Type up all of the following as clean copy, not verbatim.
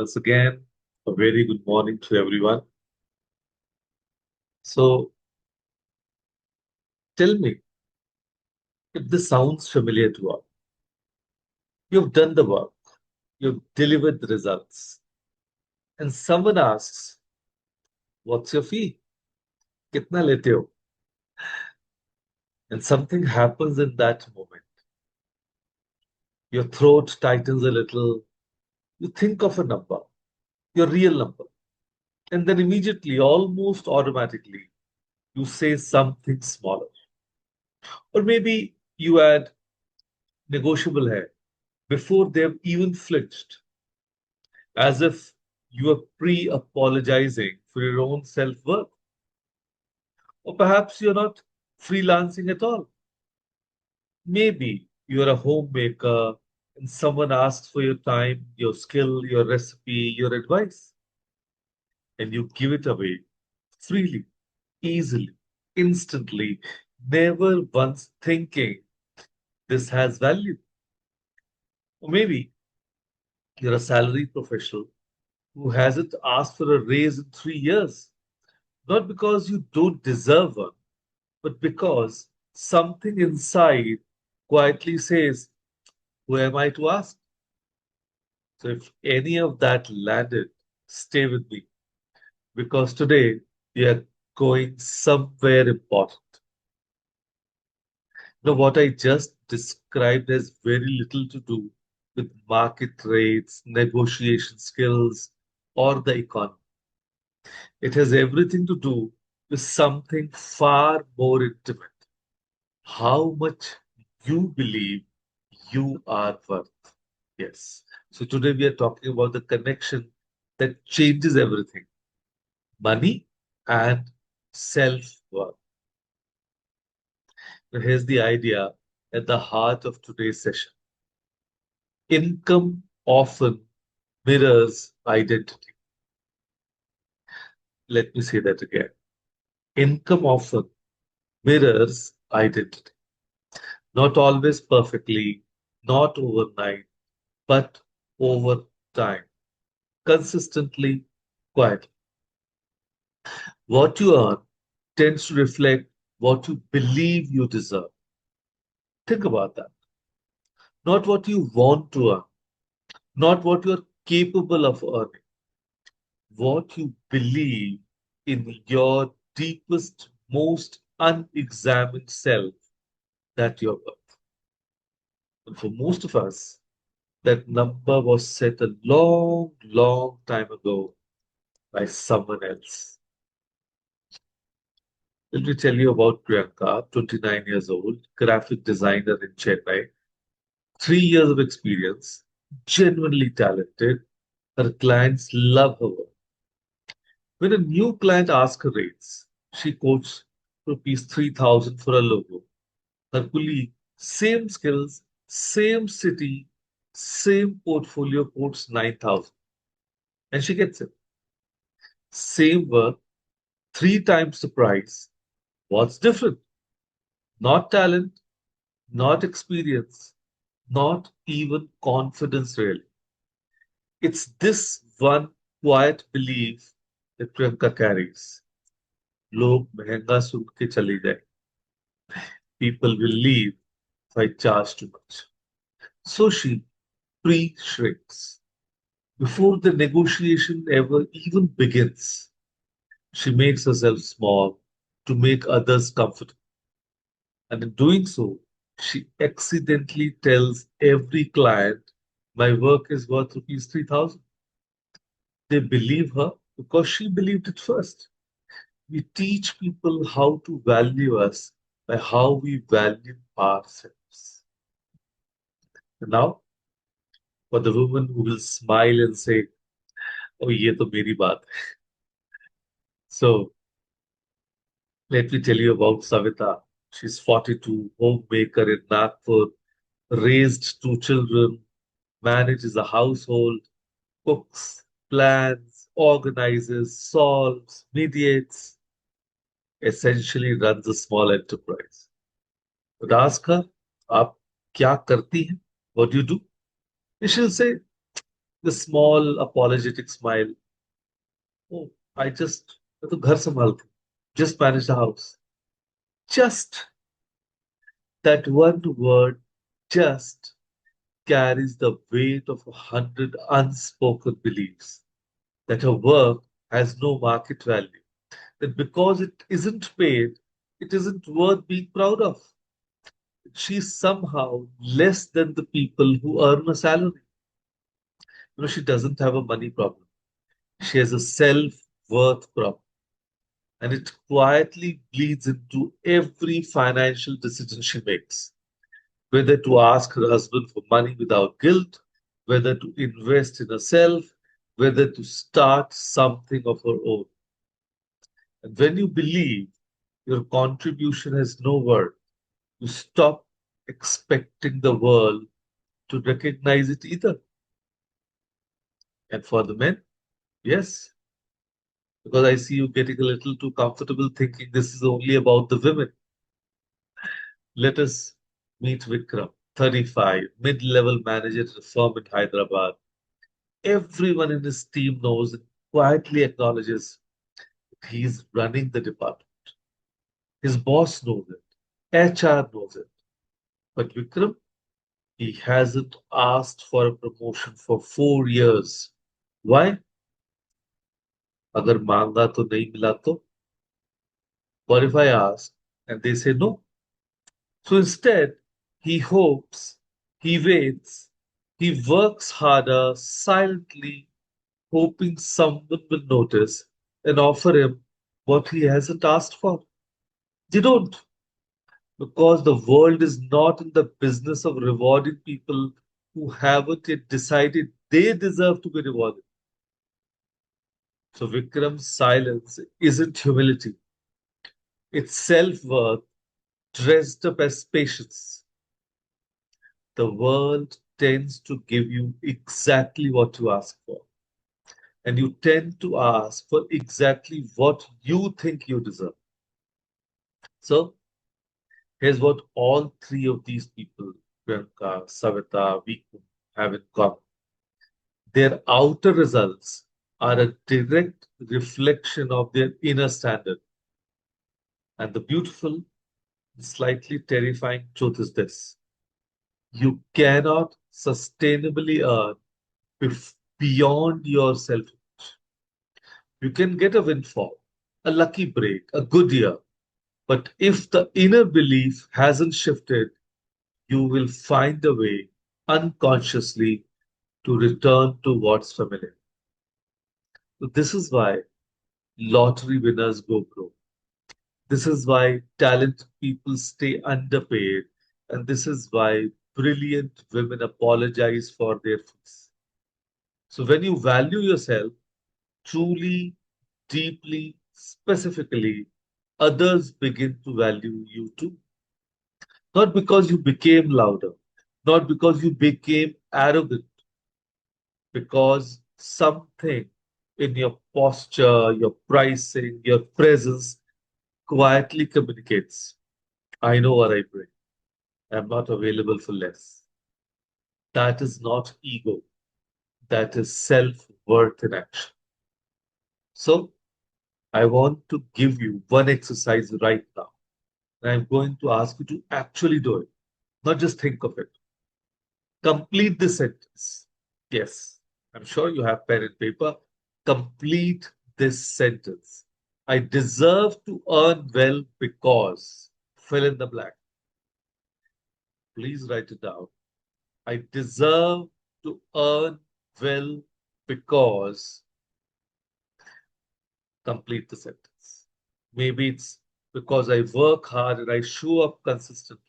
once again. A very good morning to everyone. So, tell me if this sounds familiar to you. You've done the work, you've delivered the results, and someone asks, "What's your fee? Kitna lete ho?" And something happens in that moment. Your throat tightens a little. You think of a number, your real number, and then immediately, almost automatically, you say something smaller. Or maybe you add negotiable hai before they've even flinched, as if you are pre apologizing for your own self worth. Or perhaps you're not freelancing at all. Maybe you're a homemaker and someone asks for your time, your skill, your recipe, your advice, and you give it away freely, easily, instantly, never once thinking this has value. Or maybe you're a salaried professional who hasn't asked for a raise in 3 years, not because you don't deserve one, but because something inside quietly says, "Who am I to ask?" So if any of that landed, stay with me because today we are going somewhere important. Now, what I just described has very little to do with market rates, negotiation skills, or the economy. It has everything to do with something far more intimate: how much you believe you are worth. Yes. So today we are talking about the connection that changes everything: money and self worth. Now, here's the idea at the heart of today's session: income often mirrors identity. Let me say that again. Income often mirrors identity. Not always perfectly, not overnight, but over time, consistently, quietly. What you earn tends to reflect what you believe you deserve. Think about that. Not what you want to earn, not what you're capable of earning, what you believe in your deepest, most unexamined self that you're worth. And for most of us, that number was set a long, long time ago by someone else. Let me tell you about Priyanka, 29 years old, graphic designer in Chennai, 3 years of experience, genuinely talented. Her clients love her work. When a new client asks her rates, she quotes rupees 3,000 for a logo. Her colleague, same skills, same city, same portfolio, quotes 9,000. And she gets it. Same work, three times the price. What's different? Not talent, not experience, not even confidence, really. It's this one quiet belief that Priyanka carries. लोग महंगा सुन के चले जाए. People will leave if I charge too much. So she pre-shrinks. Before the negotiation ever even begins, she makes herself small to make others comfortable. And in doing so, she accidentally tells every client, "My work is worth rupees 3,000." They believe her because she believed it first. We teach people how to value us by how we value ourselves. And now, for the woman who will smile and say, "Oh, ye to meri baat hai." So, let me tell you about Savita. She's 42, homemaker in Nagpur, raised two children, manages a household, cooks, plans, organizes, solves, mediates, essentially runs a small enterprise. But ask her, "आप क्या करती हैं? What do you do?" And she'll say, The small apologetic smile. Oh, मैं तो घर संभालती हूँ. Just manage the house. Just that one word, just carries the weight of 100 unspoken beliefs that her work has no market value, that because it isn't paid, it isn't worth being proud of. She's somehow less than the people who earn a salary. She doesn't have a money problem. She has a self-worth problem. And it quietly bleeds into every financial decision she makes. Whether to ask her husband for money without guilt, whether to invest in herself, whether to start something of her own. And when you believe your contribution has no worth, you stop expecting the world to recognize it either. And for the men, yes, because I see you getting a little too comfortable thinking this is only about the women. Let us meet Vikram, 35, mid level manager at a firm in Hyderabad. Everyone in his team knows and quietly acknowledges that he's running the department. His boss knows it, HR knows it. But Vikram, he hasn't asked for a promotion for 4 years. Why? अगर मांगा तो नहीं मिला तो? What if I ask and they say no? So instead, he hopes, he waits, he works harder silently, hoping someone will notice and offer him what he hasn't asked for. They don't, because the world is not in the business of rewarding people who haven't yet decided they deserve to be rewarded. So Vikram's silence isn't humility, it's self worth dressed up as patience. The world tends to give you exactly what you ask for, and you tend to ask for exactly what you think you deserve. So, here's what all three of these people, Priyanka, Savita, Viku, have in common. Their outer results are a direct reflection of their inner standard. And the beautiful, slightly terrifying truth is this: you cannot sustainably earn beyond yourself. You can get a windfall, a lucky break, a good year. But if the inner belief hasn't shifted, you will find a way unconsciously to return to what's familiar. So this is why lottery winners go broke. This is why talented people stay underpaid. And this is why brilliant women apologize for their fees. So when you value yourself truly, deeply, specifically, others begin to value you too. Not because you became louder, not because you became arrogant, because something in your posture, your pricing, your presence quietly communicates. I know what I bring. I'm not available for less. That is not ego. That is self worth in action. So, I want to give you one exercise right now. And I'm going to ask you to actually do it, not just think of it. Complete the sentence. Yes, I'm sure you have pen and paper. Complete this sentence. I deserve to earn well because fill in the blank. Please write it down. I deserve to earn well because complete the sentence. Maybe it's because I work hard and I show up consistently.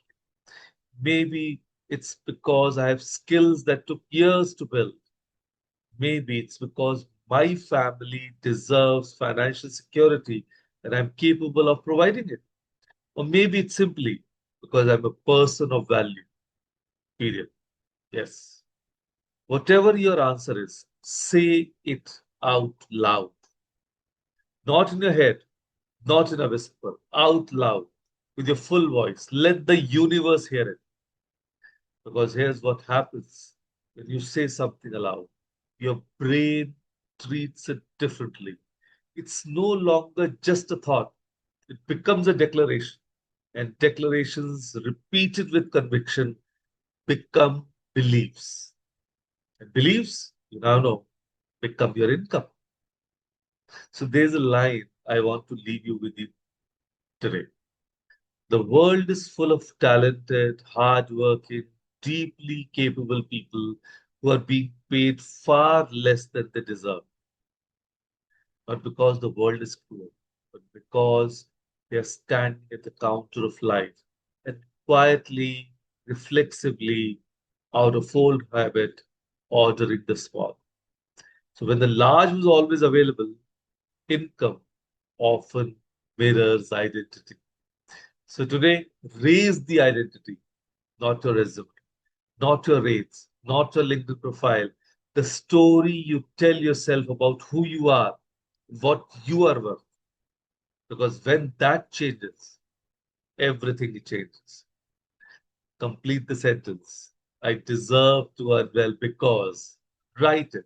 Maybe it's because I have skills that took years to build. Maybe it's because my family deserves financial security and I'm capable of providing it. Or maybe it's simply because I'm a person of value, period. Yes. Whatever your answer is, say it out loud. Not in your head, not in a whisper, out loud with your full voice. Let the universe hear it. Because here's what happens when you say something aloud: your brain treats it differently. It's no longer just a thought, it becomes a declaration. And declarations repeated with conviction become beliefs. And beliefs, you now know, become your income. So there's a line I want to leave you with you today. The world is full of talented, hardworking, deeply capable people who are being paid far less than they deserve. Not because the world is cruel, but because they are standing at the counter of life and quietly, reflexively, out of old habit, ordering the small. So when the large was always available, income often mirrors identity. So today, raise the identity, not your resume, not your rates, not your LinkedIn profile. The story you tell yourself about who you are, what you are worth. Because when that changes, everything changes. Complete the sentence. I deserve to earn well because. Write it.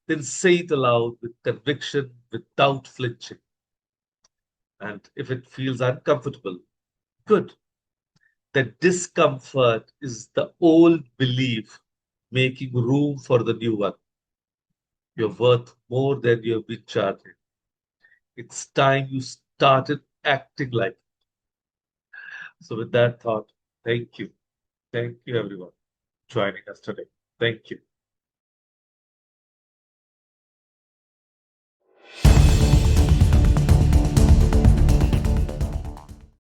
Then say it aloud with conviction, without flinching. And if it feels uncomfortable, good. That discomfort is the old belief making room for the new one. You're worth more than you've been charging. It's time you started acting like it. So, with that thought, thank you. Thank you, everyone, joining us today. Thank you.